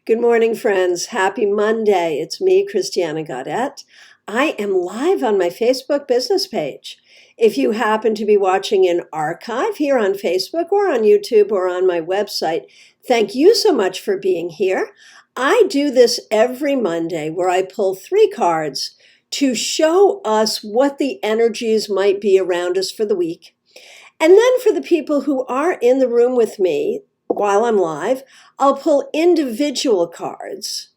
Good morning, friends. Happy Monday. It's me, Christiana Gaudet. I am live on my Facebook business page. If you happen to be watching in archive here on Facebook or on YouTube or on my website, thank you so much for being here. I do this every Monday where I pull 3 cards to show us what the energies might be around us for the week. And then for the people who are in the room with me while I'm live, I'll pull individual cards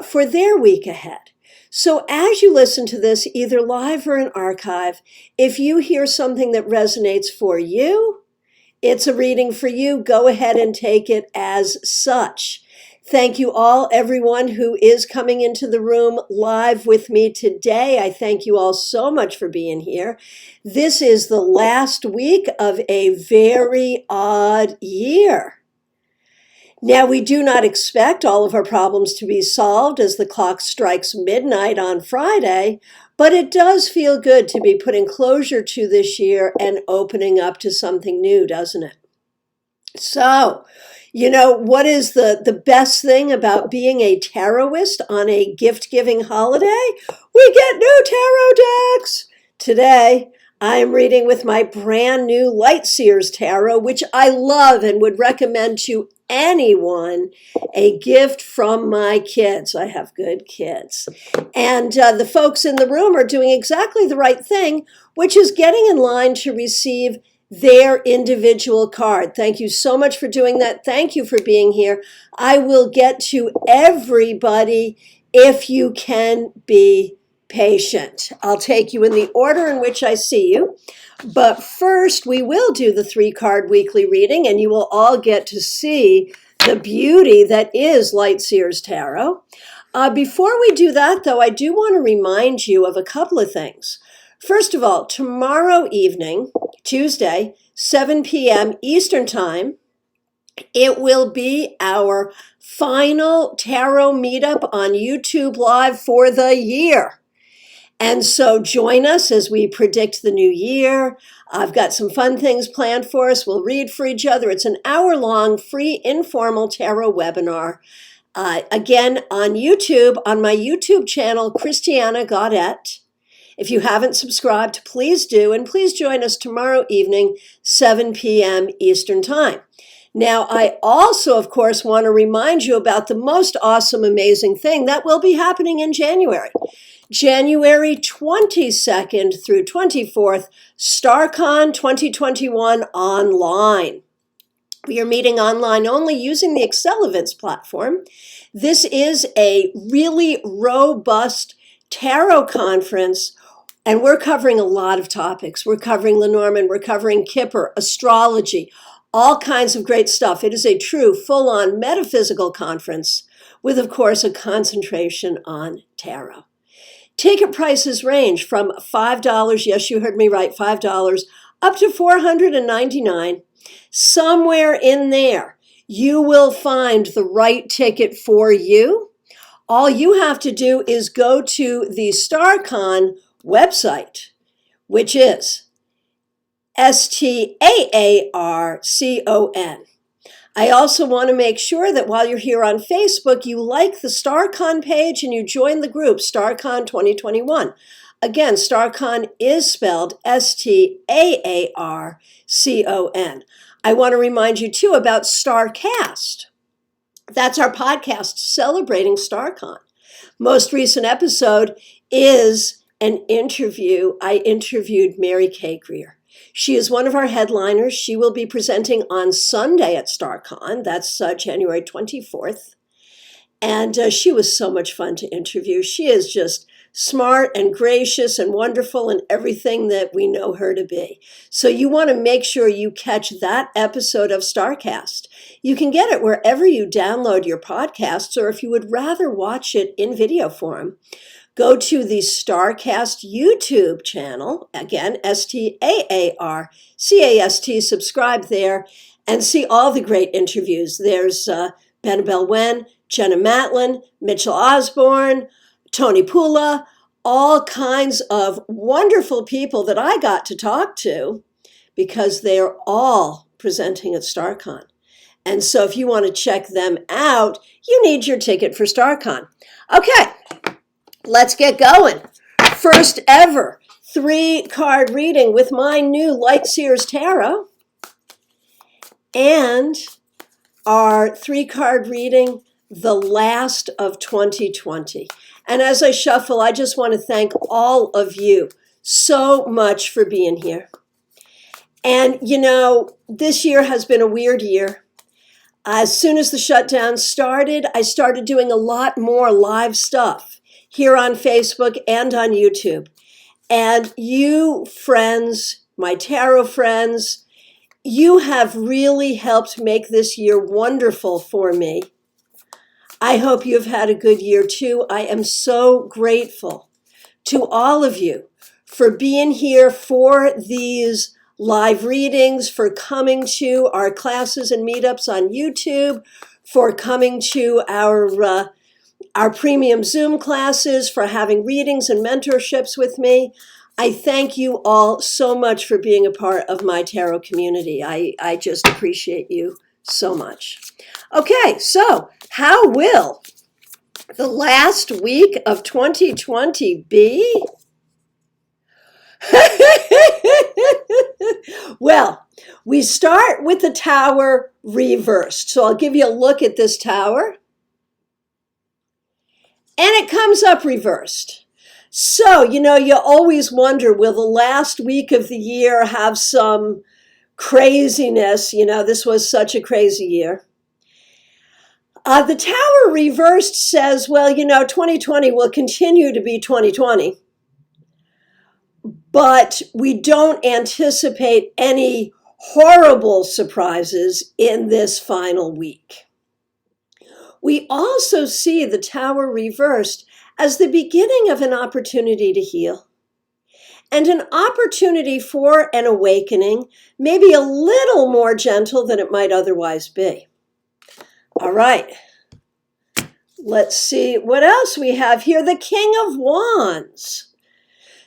for their week ahead. So as you listen to this, either live or in archive, if you hear something that resonates for you, it's a reading for you. Go ahead and take it as such. Thank you all, everyone who is coming into the room live with me today. I thank you all so much for being here. This is the last week of a very odd year. Now, we do not expect all of our problems to be solved as the clock strikes midnight on Friday, but it does feel good to be putting closure to this year and opening up to something new, doesn't it? So, what is the best thing about being a tarotist on a gift-giving holiday? We get new tarot decks! Today, I am reading with my brand new Light Seers Tarot, which I love and would recommend to anyone, a gift from my kids. I have good kids. And the folks in the room are doing exactly the right thing, which is getting in line to receive their individual card. Thank you so much for doing that. Thank you for being here. I will get to everybody if you can be patient. I'll take you in the order in which I see you. But first, we will do the 3-card weekly reading, and you will all get to see the beauty that is Light Seers Tarot. Before we do that, though, I do want to remind you of a couple of things. First of all, tomorrow evening, Tuesday, 7 p.m. Eastern Time, it will be our final tarot meetup on YouTube Live for the year. And so join us as we predict the new year. I've got some fun things planned for us. We'll read for each other. It's an hour-long free informal tarot webinar. Again, on YouTube, on my YouTube channel, Christiana Gaudet. If you haven't subscribed, please do. And please join us tomorrow evening, 7 p.m. Eastern Time. Now, I also, of course, want to remind you about the most awesome, amazing thing that will be happening in January. January 22nd through 24th, StarCon 2021 online. We are meeting online only using the Excel Events platform. This is a really robust tarot conference, and we're covering a lot of topics. We're covering Lenormand, we're covering Kipper, astrology, all kinds of great stuff. It is a true full-on metaphysical conference with, of course, a concentration on tarot. Ticket prices range from $5, yes, you heard me right, $5, up to $499. Somewhere in there, you will find the right ticket for you. All you have to do is go to the StarCon website, which is STAARCON. I also want to make sure that while you're here on Facebook, you like the StarCon page and you join the group StarCon 2021. Again, StarCon is spelled STAARCON. I want to remind you too about StarCast. That's our podcast celebrating StarCon. Most recent episode is an interview. I interviewed Mary Kay Greer. She is one of our headliners. She will be presenting on Sunday at StarCon. That's January 24th. And she was so much fun to interview. She is just smart and gracious and wonderful and everything that we know her to be. So you want to make sure you catch that episode of StarCast. You can get it wherever you download your podcasts, or if you would rather watch it in video form, go to the StarCast YouTube channel, again, STAARCAST, subscribe there, and see all the great interviews. There's Benabel Wen, Jenna Matlin, Mitchell Osborne, Tony Pula, all kinds of wonderful people that I got to talk to because they are all presenting at StarCon. And so if you want to check them out, you need your ticket for StarCon. Okay, let's get going. First ever 3-card reading with my new Light Seers Tarot. And our 3-card reading, the last of 2020. And as I shuffle, I just want to thank all of you so much for being here. And you know, this year has been a weird year. As soon as the shutdown started, I started doing a lot more live stuff here on Facebook and on YouTube. And you friends, my tarot friends, you have really helped make this year wonderful for me. I hope you've had a good year too. I am so grateful to all of you for being here for these live readings, for coming to our classes and meetups on YouTube, for coming to our premium Zoom classes, for having readings and mentorships with me. I thank you all so much for being a part of my tarot community. I just appreciate you so much. Okay, so how will the last week of 2020 be? Well, we start with the Tower reversed. So I'll give you a look at this Tower. And it comes up reversed. So, you know, you always wonder, will the last week of the year have some craziness? You know, this was such a crazy year. The Tower reversed says, well, you know, 2020 will continue to be 2020, but we don't anticipate any horrible surprises in this final week. We also see the Tower reversed as the beginning of an opportunity to heal and an opportunity for an awakening, maybe a little more gentle than it might otherwise be. All right, let's see what else we have here. The King of Wands.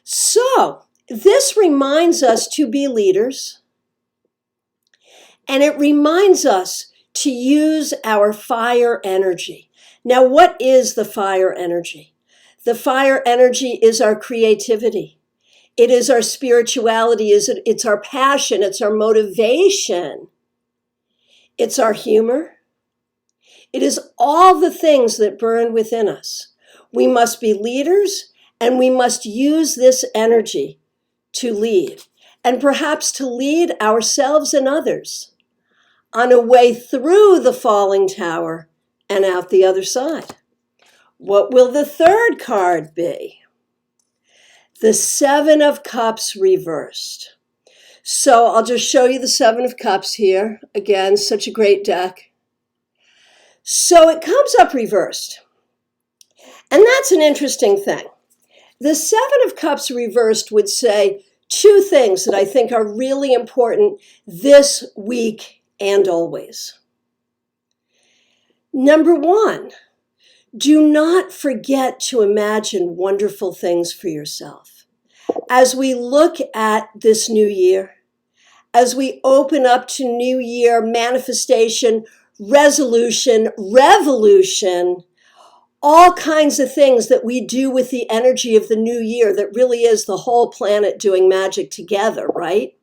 So this reminds us to be leaders, and it reminds us to use our fire energy. Now, what is the fire energy? The fire energy is our creativity. It is our spirituality. It's our passion. It's our motivation. It's our humor. It is all the things that burn within us. We must be leaders, and we must use this energy to lead, and perhaps to lead ourselves and others on a way through the falling tower and out the other side. What will the third card be? The Seven of Cups reversed. So I'll just show you the Seven of Cups here. Again, such a great deck. So it comes up reversed. And that's an interesting thing. The Seven of Cups reversed would say two things that I think are really important this week and always. Number one, do not forget to imagine wonderful things for yourself. As we look at this new year, as we open up to new year manifestation, resolution, revolution, all kinds of things that we do with the energy of the new year that really is the whole planet doing magic together, right?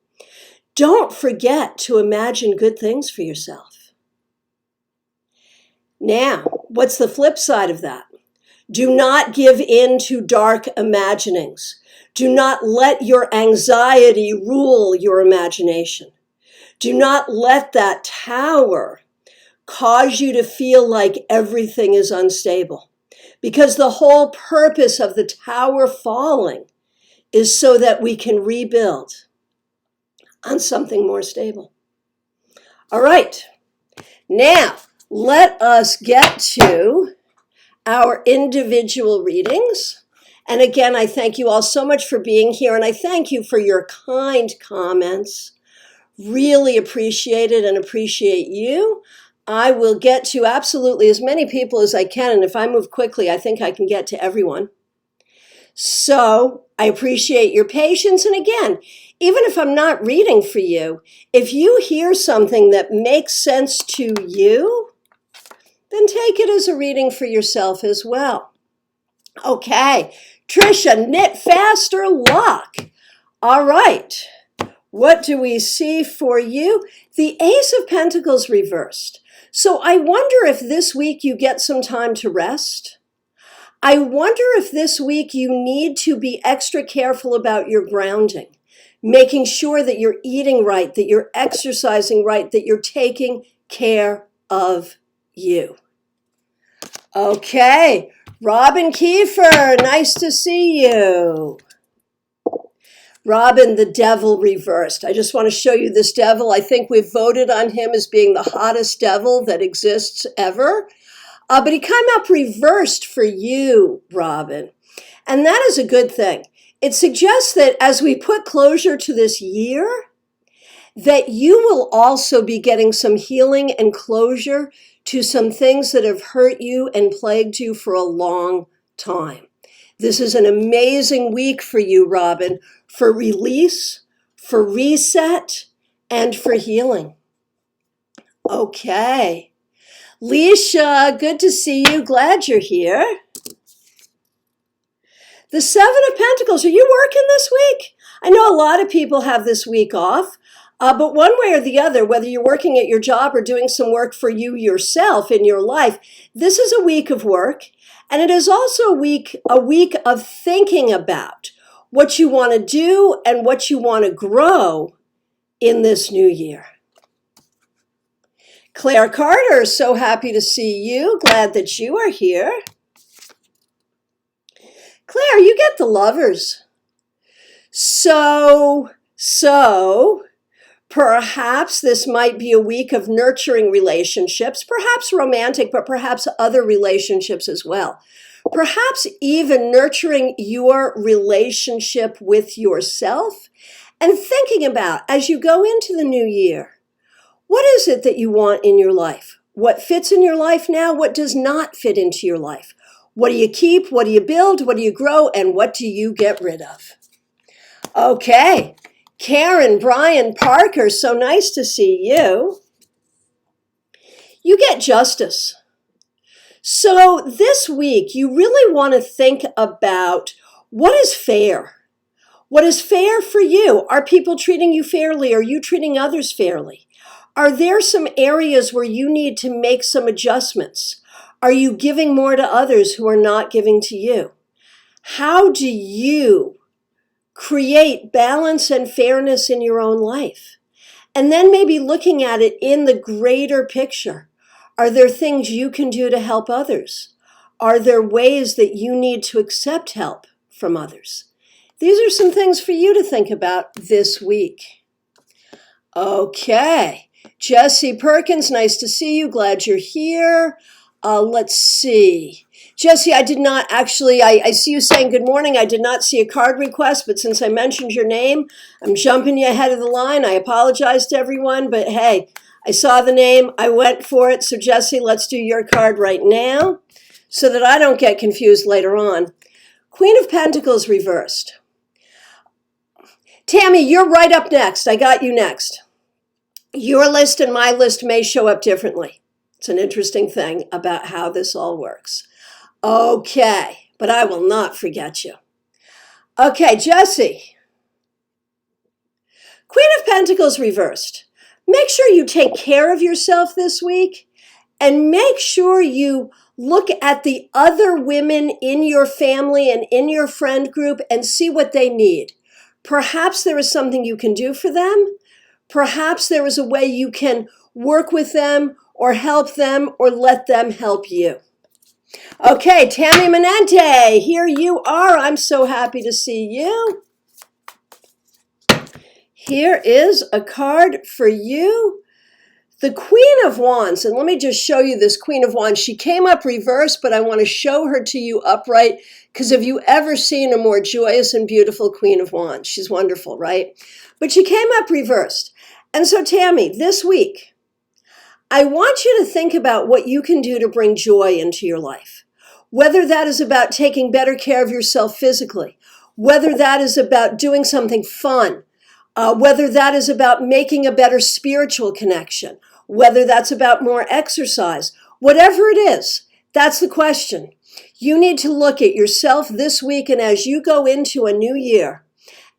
Don't forget to imagine good things for yourself. Now, what's the flip side of that? Do not give in to dark imaginings. Do not let your anxiety rule your imagination. Do not let that tower cause you to feel like everything is unstable. Because the whole purpose of the tower falling is so that we can rebuild on something more stable. All right, now let us get to our individual readings. And again, I thank you all so much for being here, and I thank you for your kind comments. Really appreciate it and appreciate you. I will get to absolutely as many people as I can, and if I move quickly, I think I can get to everyone. So I appreciate your patience. And again, even if I'm not reading for you, if you hear something that makes sense to you, then take it as a reading for yourself as well. Okay, Trisha, knit faster luck. All right, what do we see for you? The Ace of Pentacles reversed. So I wonder if this week you get some time to rest. I wonder if this week you need to be extra careful about your grounding, making sure that you're eating right, that you're exercising right, that you're taking care of you. Okay, Robin Kiefer, nice to see you. Robin, the devil reversed. I just want to show you this devil. I think we've voted on him as being the hottest devil that exists ever. But he came up reversed for you, Robin. And that is a good thing. It suggests that as we put closure to this year, that you will also be getting some healing and closure to some things that have hurt you and plagued you for a long time. This is an amazing week for you, Robin, for release, for reset, and for healing. Okay. Leisha, good to see you. Glad you're here. The Seven of Pentacles, are you working this week? I know a lot of people have this week off, but one way or the other, whether you're working at your job or doing some work for you yourself in your life, this is a week of work, and it is also a week of thinking about what you want to do and what you want to grow in this new year. Claire Carter, so happy to see you. Glad that you are here. Claire, you get the Lovers. So perhaps this might be a week of nurturing relationships, perhaps romantic, but perhaps other relationships as well. Perhaps even nurturing your relationship with yourself and thinking about, as you go into the new year, what is it that you want in your life? What fits in your life now? What does not fit into your life? What do you keep? What do you build? What do you grow? And what do you get rid of? Okay, Karen, Brian, Parker, so nice to see you. You get Justice. So this week, you really want to think about what is fair. What is fair for you? Are people treating you fairly? Are you treating others fairly? Are there some areas where you need to make some adjustments? Are you giving more to others who are not giving to you? How do you create balance and fairness in your own life? And then maybe looking at it in the greater picture. Are there things you can do to help others? Are there ways that you need to accept help from others? These are some things for you to think about this week. Okay, Jesse Perkins, nice to see you. Glad you're here. Let's see. Jesse, I did not actually, I see you saying good morning. I did not see a card request, but since I mentioned your name, I'm jumping you ahead of the line. I apologize to everyone, but hey, I saw the name. I went for it. So Jesse, let's do your card right now so that I don't get confused later on. Queen of Pentacles reversed. Tammy, you're right up next. I got you next. Your list and my list may show up differently. It's an interesting thing about how this all works. Okay, but I will not forget you. Okay, Jesse. Queen of Pentacles reversed. Make sure you take care of yourself this week and make sure you look at the other women in your family and in your friend group and see what they need. Perhaps there is something you can do for them. Perhaps there is a way you can work with them or help them or let them help you. Okay, Tammy Manente, here you are. I'm so happy to see you. Here is a card for you. The Queen of Wands, and let me just show you this Queen of Wands. She came up reversed, but I want to show her to you upright because have you ever seen a more joyous and beautiful Queen of Wands? She's wonderful, right? But she came up reversed. And so, Tammy, this week, I want you to think about what you can do to bring joy into your life. whether that is about taking better care of yourself physically, whether that is about doing something fun, whether that is about making a better spiritual connection, whether that's about more exercise, whatever it is, that's the question. You need to look at yourself this week and as you go into a new year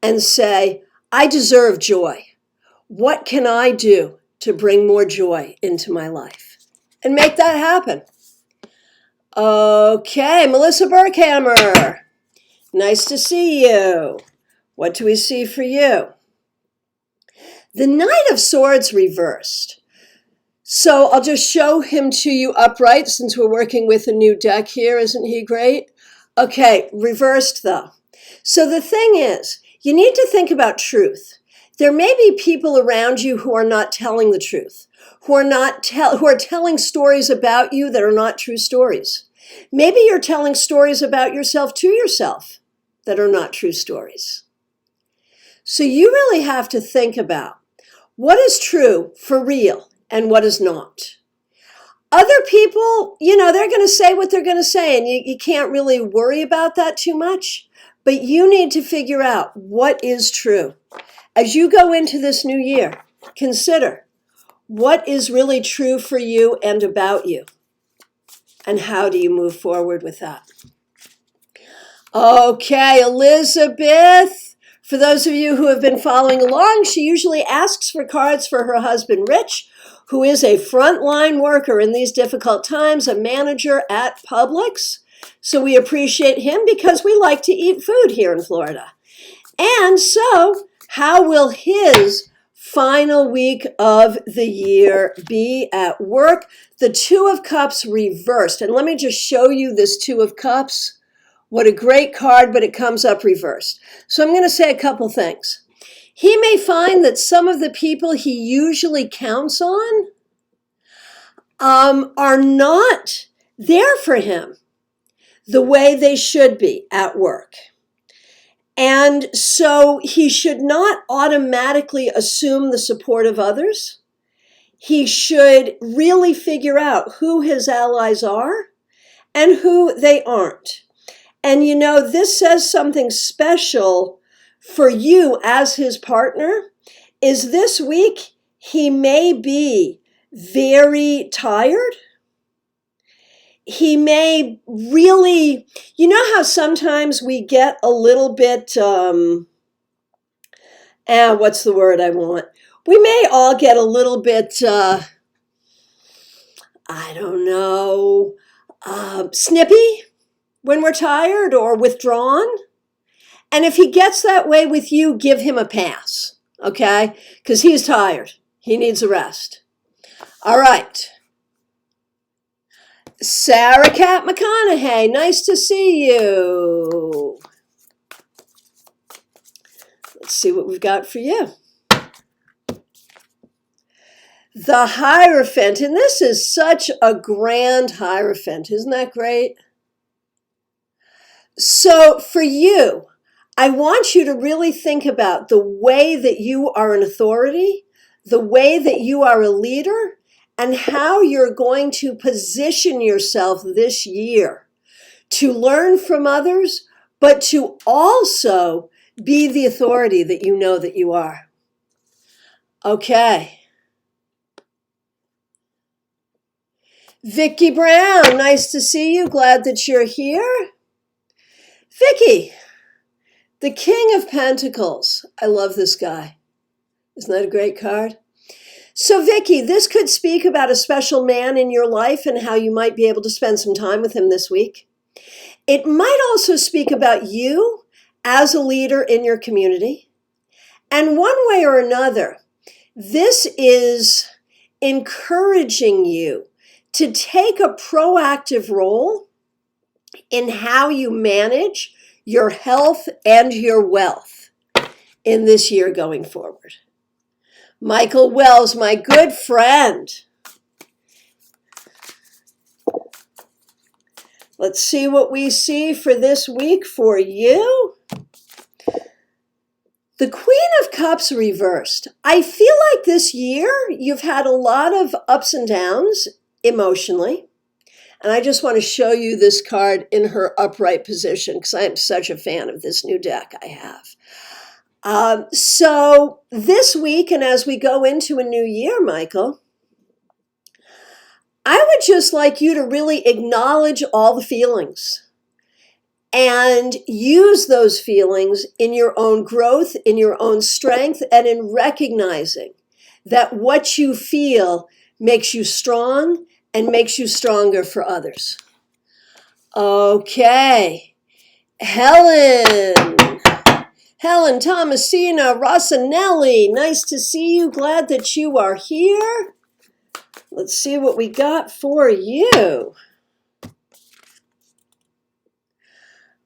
and say, I deserve joy. What can I do to bring more joy into my life? And make that happen. Okay, Melissa Burkhammer. Nice to see you. What do we see for you? The Knight of Swords reversed. So I'll just show him to you upright since we're working with a new deck here. Isn't he great? Okay, reversed though. So the thing is, you need to think about truth. There may be people around you who are not telling the truth, who are telling stories about you that are not true stories. Maybe you're telling stories about yourself to yourself that are not true stories. So you really have to think about what is true for real and what is not. Other people, they're going to say what they're going to say, and you can't really worry about that too much, but you need to figure out what is true. As you go into this new year, consider what is really true for you and about you, and how do you move forward with that? Okay, Elizabeth. For those of you who have been following along, she usually asks for cards for her husband, Rich, who is a frontline worker in these difficult times, a manager at Publix. So we appreciate him because we like to eat food here in Florida. And so, how will his final week of the year be at work? The Two of Cups reversed. And let me just show you this Two of Cups. What a great card, but it comes up reversed. So I'm going to say a couple things. He may find that some of the people he usually counts on are not there for him the way they should be at work. And so he should not automatically assume the support of others. He should really figure out who his allies are and who they aren't. And this says something special for you as his partner, is this week he may be very tired. He may really, how sometimes we get a little bit, what's the word I want? We may all get a little bit, snippy when we're tired or withdrawn. And if he gets that way with you, give him a pass, okay? Because he's tired. He needs a rest. All right. Sarah Cat McConaughey, nice to see you. Let's see what we've got for you. The Hierophant, and this is such a grand Hierophant. Isn't that great? So for you, I want you to really think about the way that you are an authority, the way that you are a leader, and how you're going to position yourself this year to learn from others, but to also be the authority that you know that you are. Okay. Vicki Brown, nice to see you. Glad that you're here. Vicki, the King of Pentacles. I love this guy. Isn't that a great card? So Vicki, this could speak about a special man in your life and how you might be able to spend some time with him this week. It might also speak about you as a leader in your community. And one way or another, this is encouraging you to take a proactive role in how you manage your health and your wealth in this year going forward. Michael Wells, my good friend. Let's see what we see for this week for you. The Queen of Cups reversed. I feel like this year you've had a lot of ups and downs emotionally. And I just want to show you this card in her upright position because I am such a fan of this new deck I have. So this week, and as we go into a new year, Michael, I would just like you to really acknowledge all the feelings and use those feelings in your own growth, in your own strength, and in recognizing that what you feel makes you strong and makes you stronger for others. Okay. Helen Thomasina Rossanelli, nice to see you. Glad that you are here. Let's see what we got for you.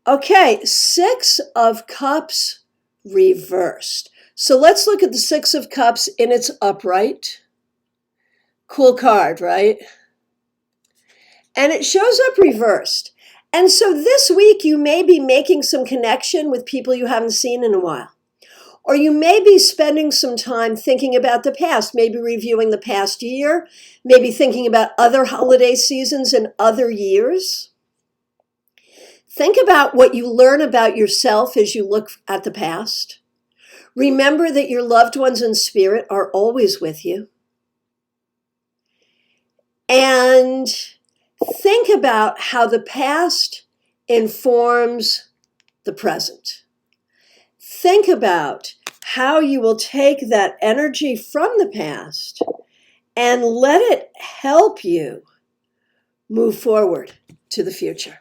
Okay, Six of Cups reversed. So let's look at the Six of Cups in its upright. Cool card, right? And it shows up reversed. And so this week you may be making some connection with people you haven't seen in a while. Or you may be spending some time thinking about the past, maybe reviewing the past year, maybe thinking about other holiday seasons and other years. Think about what you learn about yourself as you look at the past. Remember that your loved ones in spirit are always with you. And think about how the past informs the present. Think about how you will take that energy from the past and let it help you move forward to the future.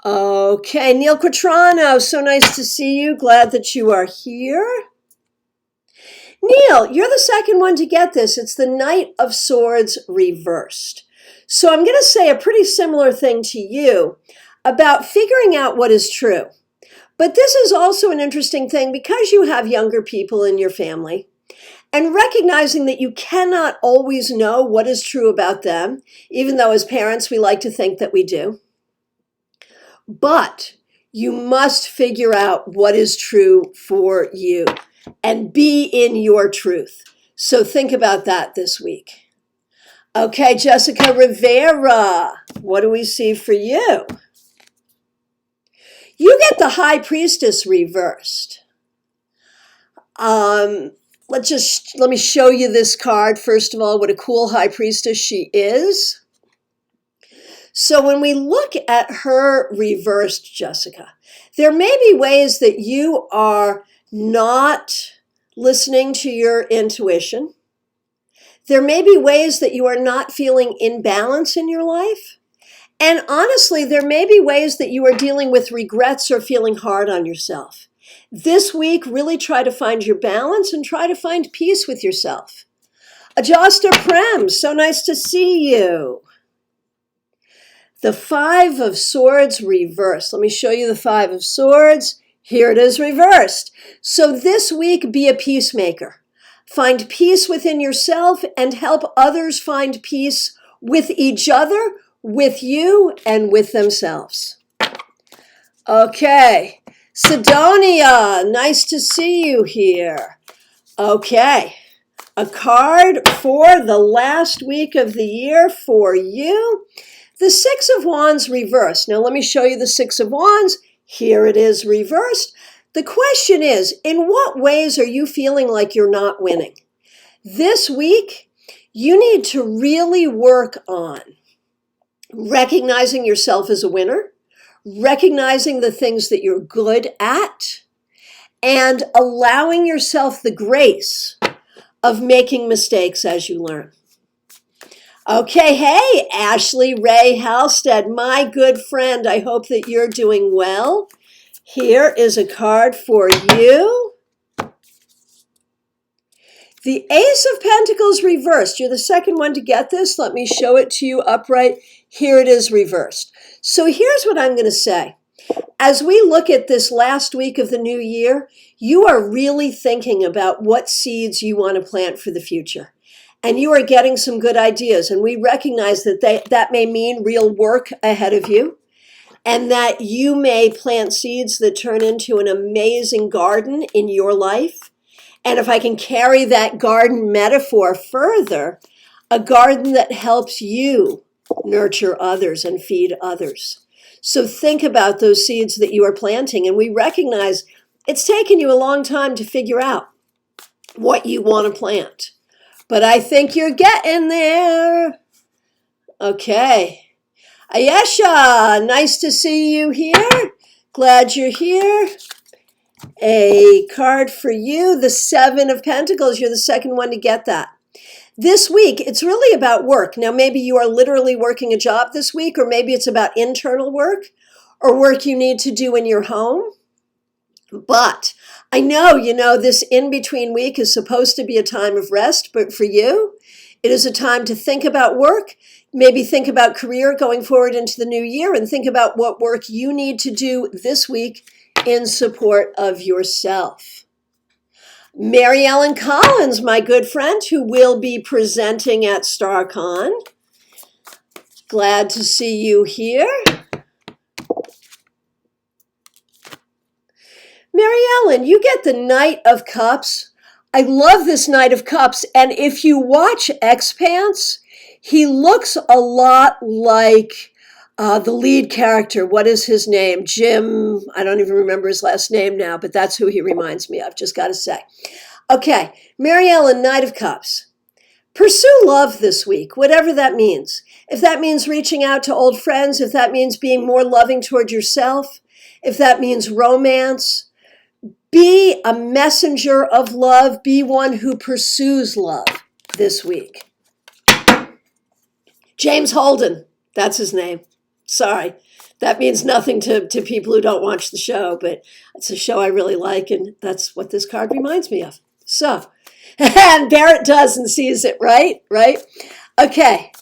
Okay, Neil Quattrano, so nice to see you. Glad that you are here. Neil, you're the second one to get this. It's the Knight of Swords reversed. So I'm going to say a pretty similar thing to you about figuring out what is true. But this is also an interesting thing because you have younger people in your family and recognizing that you cannot always know what is true about them, even though as parents we like to think that we do. But you must figure out what is true for you and be in your truth. So think about that this week. Okay, Jessica Rivera, what do we see for you? You get the High Priestess reversed. Let me show you this card. First of all, what a cool High Priestess she is. So when we look at her reversed, Jessica, there may be ways that you are not listening to your intuition. There may be ways that you are not feeling in balance in your life. And honestly, there may be ways that you are dealing with regrets or feeling hard on yourself. This week, really try to find your balance and try to find peace with yourself. Ajosta Prem, so nice to see you. The Five of Swords reversed. Let me show you the Five of Swords. Here it is reversed. So this week, be a peacemaker. Find peace within yourself and help others find peace with each other, with you, and with themselves. Okay. Sidonia, nice to see you here. Okay. A card for the last week of the year for you. The Six of Wands reversed. Now let me show you the Six of Wands. Here it is reversed. The question is, in what ways are you feeling like you're not winning? This week, you need to really work on recognizing yourself as a winner, recognizing the things that you're good at, and allowing yourself the grace of making mistakes as you learn. Okay, hey, Ashley Ray Halstead, my good friend, I hope that you're doing well. Here is a card for you. The Ace of Pentacles reversed. You're the second one to get this. Let me show it to you upright. Here it is reversed. So here's what I'm going to say. As we look at this last week of the new year, you are really thinking about what seeds you want to plant for the future. And you are getting some good ideas. And we recognize that that may mean real work ahead of you. And that you may plant seeds that turn into an amazing garden in your life. And if I can carry that garden metaphor further, a garden that helps you nurture others and feed others. So think about those seeds that you are planting, and we recognize it's taken you a long time to figure out what you want to plant. But I think you're getting there. Okay. Ayesha, nice to see you here. Glad you're here. A card for you, the Seven of Pentacles. You're the second one to get that. This week, it's really about work. Now, maybe you are literally working a job this week, or maybe it's about internal work or work you need to do in your home. But I know, this in-between week is supposed to be a time of rest, but for you, it is a time to think about work, maybe think about career going forward into the new year, and think about what work you need to do this week in support of yourself. Mary Ellen Collins, my good friend, who will be presenting at StarCon. Glad to see you here. Mary Ellen, you get the Knight of Cups. I love this Knight of Cups. And if you watch Expanse, he looks a lot like the lead character. What is his name? Jim. I don't even remember his last name now, but that's who he reminds me of, just got to say. Okay, Mary Ellen, Knight of Cups. Pursue love this week, whatever that means. If that means reaching out to old friends, if that means being more loving toward yourself, if that means romance, be a messenger of love. Be one who pursues love this week. James Holden, that's his name. Sorry, that means nothing to people who don't watch the show, but it's a show I really like, and that's what this card reminds me of. So, and Barrett does and sees it, right? Okay,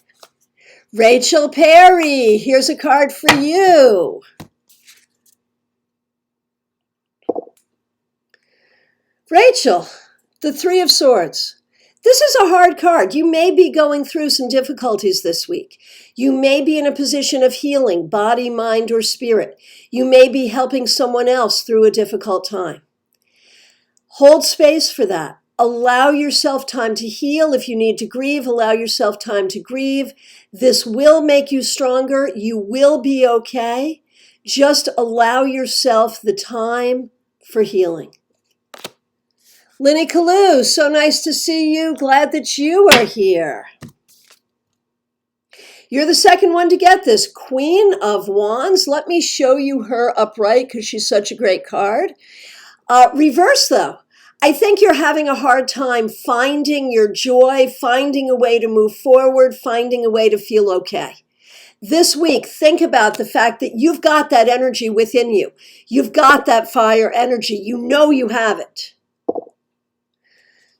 Rachel Perry, here's a card for you. Rachel, the Three of Swords. This is a hard card. You may be going through some difficulties this week. You may be in a position of healing, body, mind, or spirit. You may be helping someone else through a difficult time. Hold space for that. Allow yourself time to heal. If you need to grieve, allow yourself time to grieve. This will make you stronger. You will be okay. Just allow yourself the time for healing. Linny Kalu, so nice to see you. Glad that you are here. You're the second one to get this. Queen of Wands. Let me show you her upright because she's such a great card. Reverse, though. I think you're having a hard time finding your joy, finding a way to move forward, finding a way to feel okay. This week, think about the fact that you've got that energy within you. You've got that fire energy. You know you have it.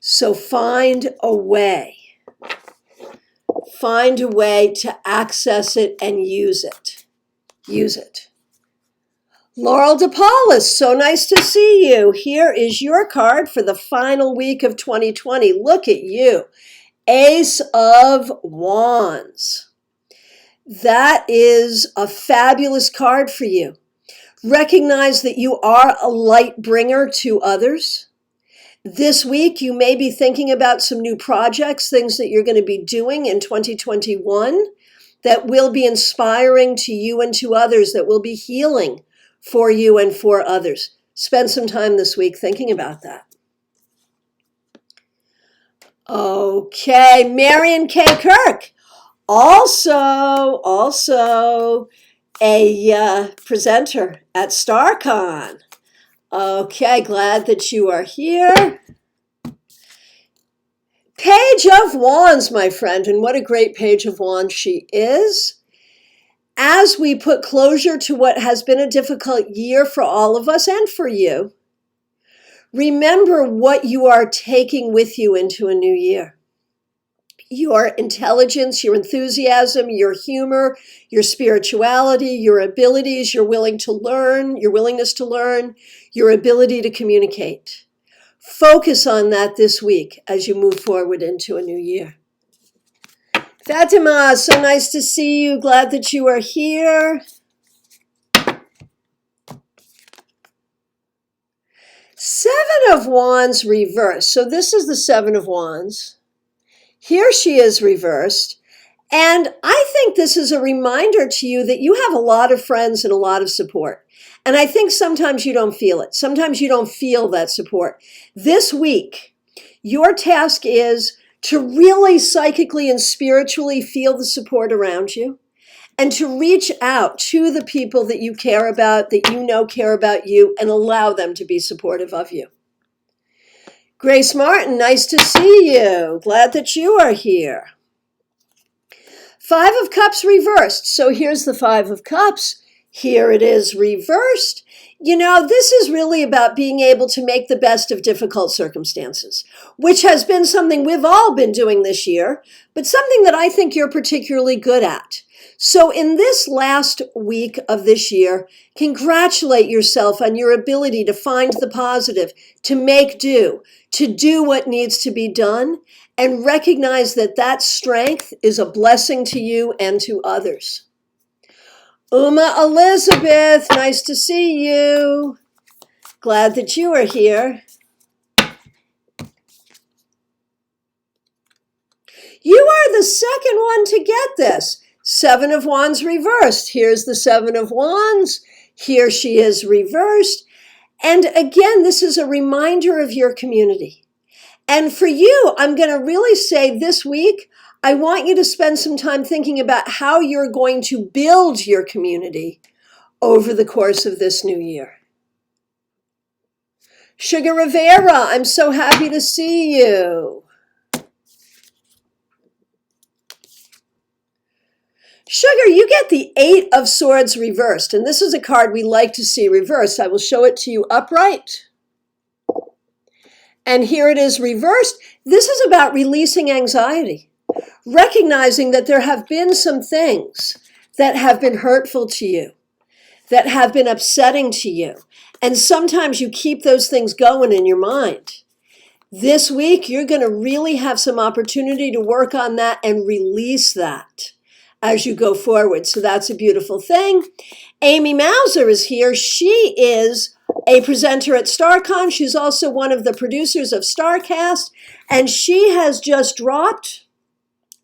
So find a way. Find a way to access it and use it. Use it. Laurel DePaulus, so nice to see you. Here is your card for the final week of 2020. Look at you. Ace of Wands. That is a fabulous card for you. Recognize that you are a light bringer to others. This week, you may be thinking about some new projects, things that you're going to be doing in 2021 that will be inspiring to you and to others, that will be healing for you and for others. Spend some time this week thinking about that. Okay, Marion K. Kirk, also a presenter at StarCon. Okay, glad that you are here. Page of Wands, my friend, and what a great Page of Wands she is. As we put closure to what has been a difficult year for all of us and for you, remember what you are taking with you into a new year. Your intelligence, your enthusiasm, your humor, your spirituality, your abilities, your willingness to learn, your ability to communicate. Focus on that this week as you move forward into a new year. Fatima, so nice to see you. Glad that you are here. Seven of Wands reversed. So this is the Seven of Wands. Here she is reversed. And I think this is a reminder to you that you have a lot of friends and a lot of support. And I think sometimes you don't feel it. Sometimes you don't feel that support. This week, your task is to really psychically and spiritually feel the support around you and to reach out to the people that you care about, that you know care about you, and allow them to be supportive of you. Grace Martin, nice to see you. Glad that you are here. Five of Cups reversed. So here's the Five of Cups. Here it is reversed. You know, this is really about being able to make the best of difficult circumstances, which has been something we've all been doing this year, but something that I think you're particularly good at. So in this last week of this year, congratulate yourself on your ability to find the positive, to make do, to do what needs to be done, and recognize that that strength is a blessing to you and to others. Uma Elizabeth, nice to see you. Glad that you are here. You are the second one to get this. Seven of Wands reversed. Here's the Seven of Wands. Here she is reversed. And again, this is a reminder of your community. And for you, I'm going to really say this week, I want you to spend some time thinking about how you're going to build your community over the course of this new year. Sugar Rivera, I'm so happy to see you. Sugar, you get the Eight of Swords reversed, and this is a card we like to see reversed. I will show it to you upright. And here it is reversed. This is about releasing anxiety. Recognizing that there have been some things that have been hurtful to you, that have been upsetting to you. And sometimes you keep those things going in your mind. This week, you're going to really have some opportunity to work on that and release that as you go forward. So that's a beautiful thing. Amy Mauser is here. She is a presenter at StarCon. She's also one of the producers of StarCast. And she has just dropped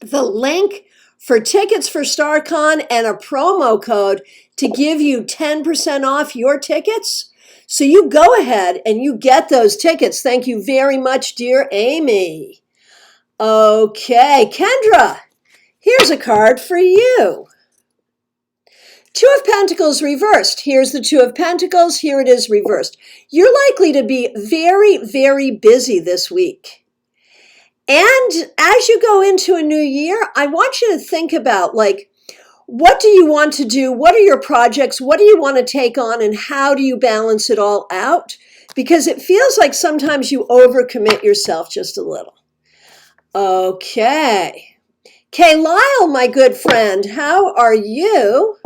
the link for tickets for StarCon and a promo code to give you 10% off your tickets. So you go ahead and you get those tickets. Thank you very much, dear Amy. Okay, Kendra, here's a card for you. Two of Pentacles reversed. Here's the Two of Pentacles. Here it is reversed. You're likely to be very, very busy this week. And as you go into a new year, I want you to think about, like, what do you want to do? What are your projects? What do you want to take on? And how do you balance it all out? Because it feels like sometimes you overcommit yourself just a little. Okay. Kay Lyle, my good friend, how are you?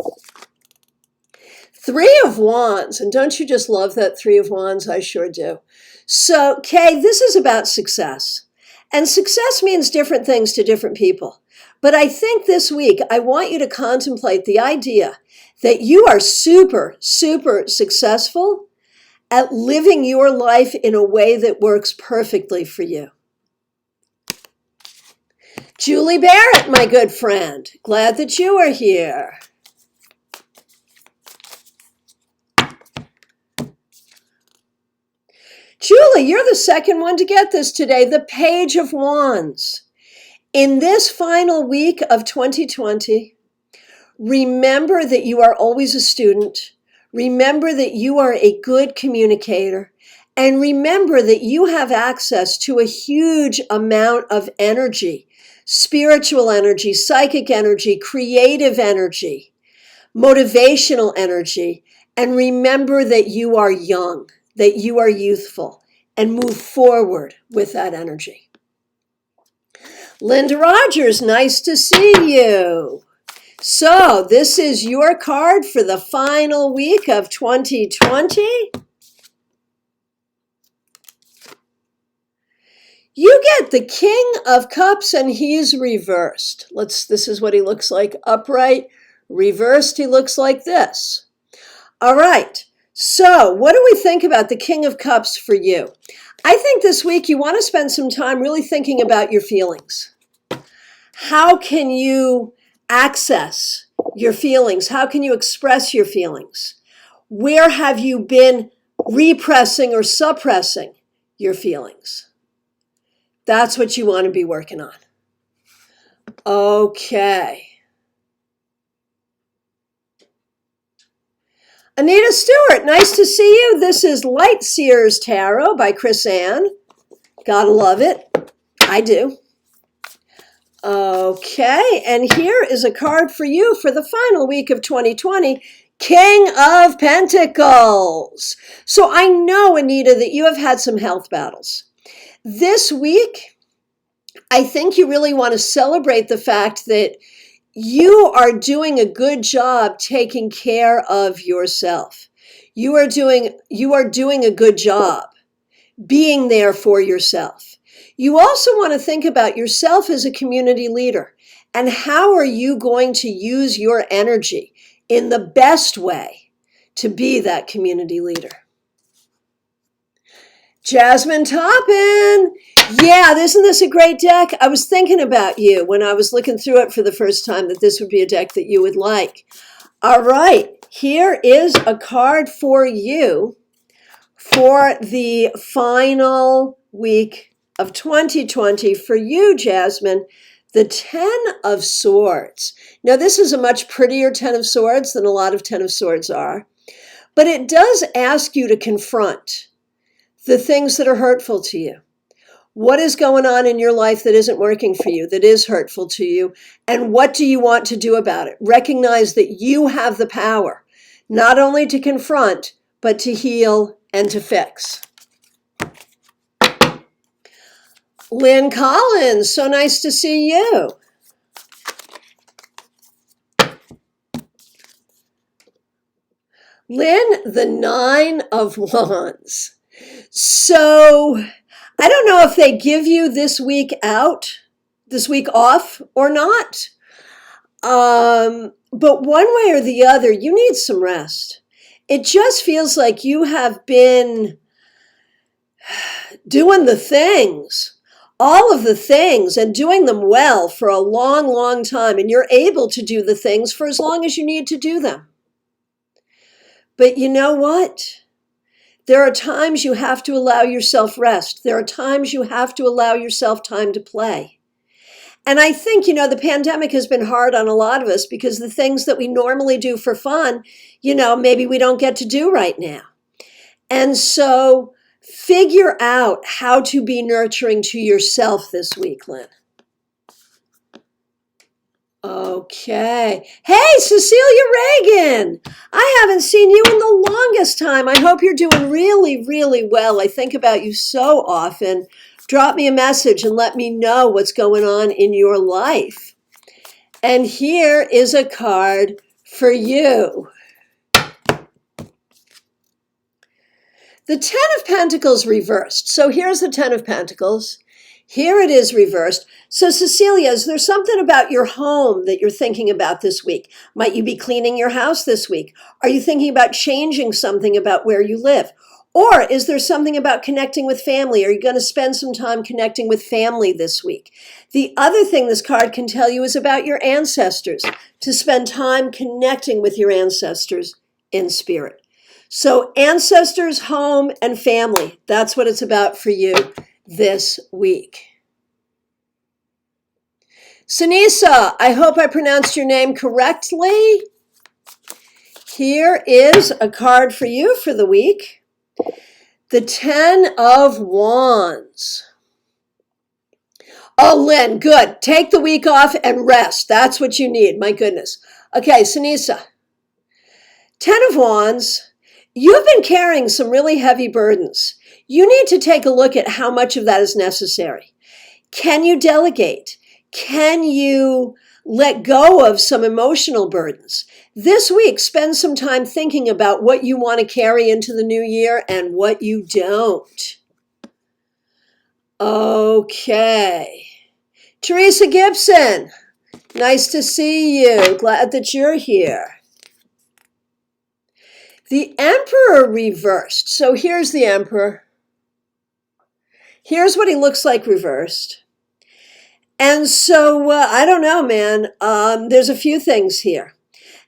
Three of Wands. And don't you just love that Three of Wands? I sure do. So, Kay, this is about success. And success means different things to different people. But I think this week, I want you to contemplate the idea that you are super, super successful at living your life in a way that works perfectly for you. Julie Barrett, my good friend, glad that you are here. Julie, you're the second one to get this today, the Page of Wands. In this final week of 2020, remember that you are always a student. Remember that you are a good communicator. And remember that you have access to a huge amount of energy, spiritual energy, psychic energy, creative energy, motivational energy. And remember that you are young, that you are youthful, and move forward with that energy. Linda Rogers, nice to see you. So this is your card for the final week of 2020. You get the King of Cups and he's reversed. This is what he looks like upright. Reversed, he looks like this. All right. So what do we think about the King of Cups for you? I think this week you want to spend some time really thinking about your feelings. How can you access your feelings? How can you express your feelings? Where have you been repressing or suppressing your feelings? That's what you want to be working on. Okay. Anita Stewart, nice to see you. This is Light Seer's Tarot by Christiana. Gotta love it. I do. Okay, and here is a card for you for the final week of 2020, King of Pentacles. So I know, Anita, that you have had some health battles. This week, I think you really want to celebrate the fact that you are doing a good job taking care of yourself. You are doing a good job being there for yourself. You also want to think about yourself as a community leader and how are you going to use your energy in the best way to be that community leader. Jasmine Toppin. Yeah, isn't this a great deck? I was thinking about you when I was looking through it for the first time, that this would be a deck that you would like. All right, here is a card for you for the final week of 2020 for you, Jasmine, the 10 of Swords. Now, this is a much prettier 10 of Swords than a lot of 10 of Swords are, but it does ask you to confront the things that are hurtful to you. What is going on in your life that isn't working for you, that is hurtful to you, and what do you want to do about it? Recognize that you have the power, not only to confront, but to heal and to fix. Lynn Collins, so nice to see you. Lynn, the 9 of Wands. So I don't know if they give you this week off or not. But one way or the other, you need some rest. It just feels like you have been doing the things, all of the things, and doing them well for a long, long time. And you're able to do the things for as long as you need to do them. But you know what? There are times you have to allow yourself rest. There are times you have to allow yourself time to play. And I think, the pandemic has been hard on a lot of us because the things that we normally do for fun, maybe we don't get to do right now. And so figure out how to be nurturing to yourself this week, Lynn. Okay. Hey, Cecilia Reagan. I haven't seen you in the longest time. I hope you're doing really, really well. I think about you so often. Drop me a message and let me know what's going on in your life. And here is a card for you. The 10 of Pentacles reversed. So here's the 10 of Pentacles. Here it is reversed. So Cecilia, is there something about your home that you're thinking about this week? Might you be cleaning your house this week? Are you thinking about changing something about where you live? Or is there something about connecting with family? Are you going to spend some time connecting with family this week? The other thing this card can tell you is about your ancestors, to spend time connecting with your ancestors in spirit. So ancestors, home, and family, that's what it's about for you this week. Sinisa, I hope I pronounced your name correctly. Here is a card for you for the week. The 10 of Wands. Oh, Lynn, good. Take the week off and rest. That's what you need. My goodness. Okay, Sinisa. 10 of Wands. You've been carrying some really heavy burdens. You need to take a look at how much of that is necessary. Can you delegate? Can you let go of some emotional burdens? This week, spend some time thinking about what you want to carry into the new year and what you don't. Okay. Teresa Gibson, nice to see you. Glad that you're here. The Emperor reversed. So here's the Emperor. Here's what he looks like reversed. And so, I don't know, man. There's a few things here.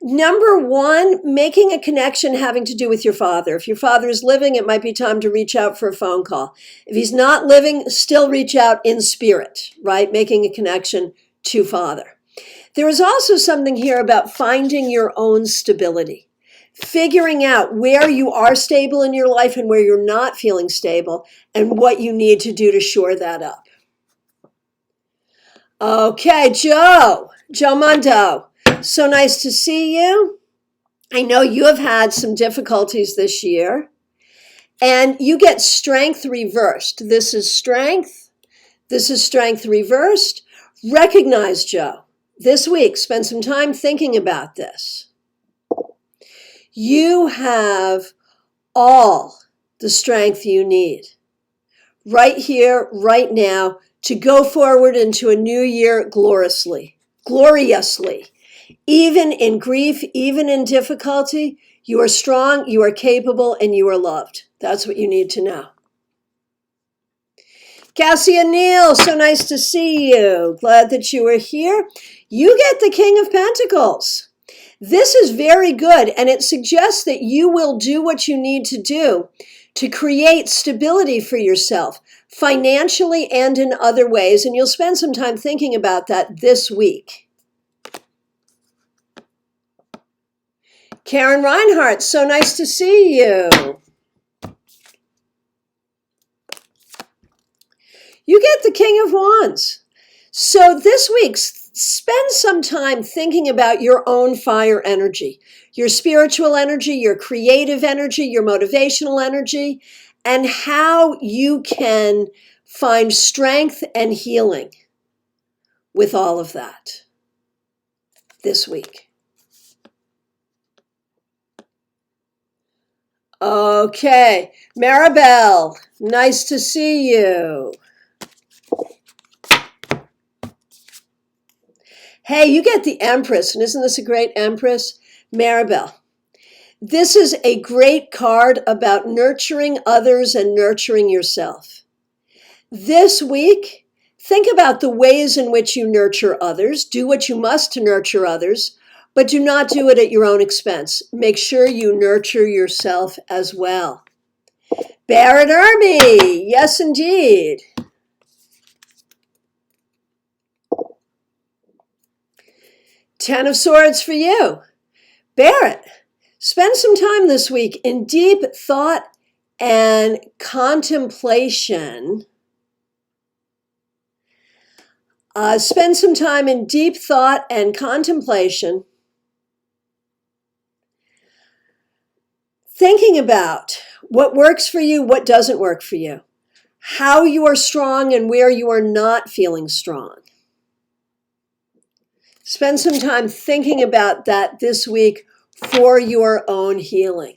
Number one, making a connection having to do with your father. If your father is living, it might be time to reach out for a phone call. If he's not living, still reach out in spirit, right? Making a connection to father. There is also something here about finding your own stability, figuring out where you are stable in your life and where you're not feeling stable and what you need to do to shore that up. Okay, Joe Mondo. So nice to see you. I know you have had some difficulties this year, and you get strength reversed. This is strength. This is strength reversed. Recognize, Joe, this week, spend some time thinking about this. You have all the strength you need right here, right now, to go forward into a new year gloriously. Even in grief, even in difficulty, you are strong, you are capable, and you are loved. That's what you need to know. Cassie and Neil, so nice to see you. Glad that you are here. You get the King of Pentacles. This is very good, and it suggests that you will do what you need to do to create stability for yourself, financially and in other ways, and you'll spend some time thinking about that this week. Karen Reinhardt, so nice to see you. You get the King of Wands. So this week, spend some time thinking about your own fire energy, your spiritual energy, your creative energy, your motivational energy, and how you can find strength and healing with all of that this week. Okay, Maribel, nice to see you. Hey, you get the Empress, and isn't this a great Empress? Maribel, this is a great card about nurturing others and nurturing yourself. This week, think about the ways in which you nurture others. Do what you must to nurture others, but do not do it at your own expense. Make sure you nurture yourself as well. Barrett Ermy, yes indeed. Ten of Swords for you. Barrett, spend some time this week in deep thought and contemplation. Spend some time in deep thought and contemplation, thinking about what works for you, what doesn't work for you, how you are strong and where you are not feeling strong. Spend some time thinking about that this week for your own healing.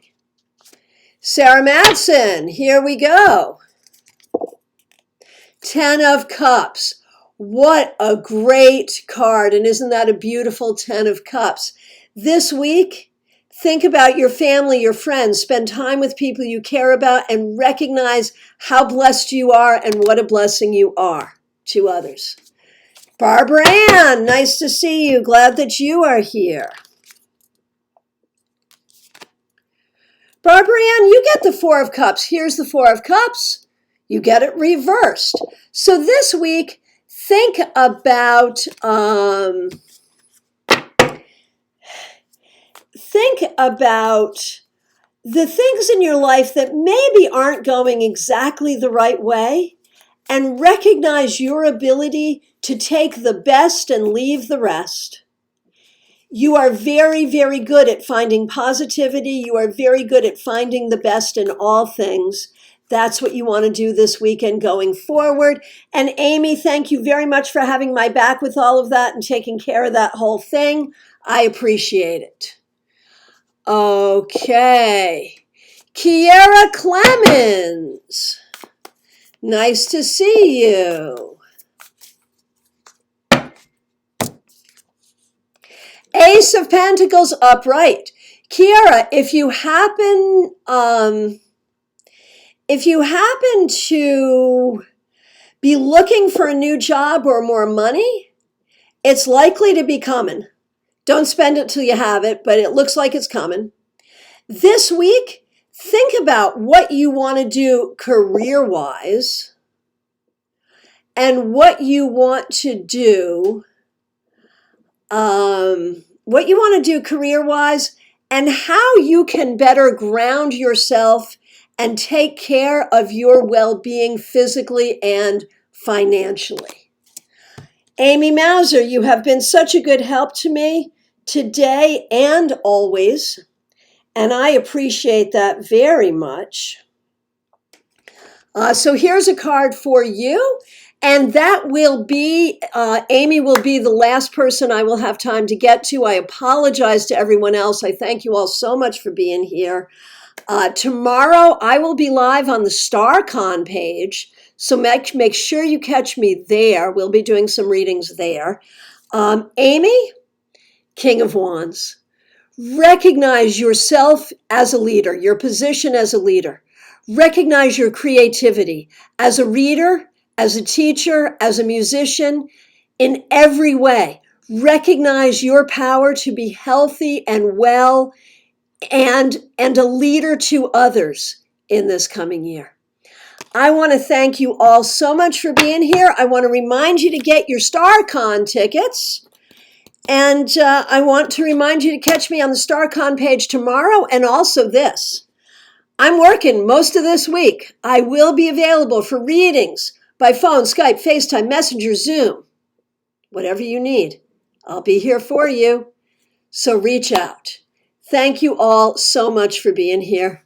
Sarah Madsen, here we go. 10 of Cups. What a great card. And isn't that a beautiful 10 of Cups? This week, think about your family, your friends. Spend time with people you care about and recognize how blessed you are and what a blessing you are to others. Barbara Ann, nice to see you. Glad that you are here. Barbara Ann, you get the 4 of Cups. Here's the 4 of Cups. You get it reversed. So this week, think about the things in your life that maybe aren't going exactly the right way, and recognize your ability to take the best and leave the rest. You are very, very good at finding positivity. You are very good at finding the best in all things. That's what you want to do this weekend going forward. And Amy, thank you very much for having my back with all of that and taking care of that whole thing. I appreciate it. Okay. Kiera Clemens. Nice to see you. Ace of Pentacles upright. Kiera, if you happen to be looking for a new job or more money. It's likely to be coming. Don't spend it till you have it, but it looks like it's coming. This week, think about what you want to do career-wise and what you want to do career-wise, and how you can better ground yourself and take care of your well-being physically and financially. Amy Mauser, you have been such a good help to me today and always, and I appreciate that very much. So here's a card for you. And that will be, Amy will be the last person I will have time to get to. I apologize to everyone else. I thank you all so much for being here. Tomorrow, I will be live on the StarCon page. So make sure you catch me there. We'll be doing some readings there. Amy, King of Wands, recognize yourself as a leader, your position as a leader. Recognize your creativity as a reader, as a teacher, as a musician, in every way. Recognize your power to be healthy and well and a leader to others in this coming year. I want to thank you all so much for being here. I want to remind you to get your StarCon tickets. And I want to remind you to catch me on the StarCon page tomorrow, and also this. I'm working most of this week. I will be available for readings by phone, Skype, FaceTime, Messenger, Zoom, whatever you need. I'll be here for you. So reach out. Thank you all so much for being here.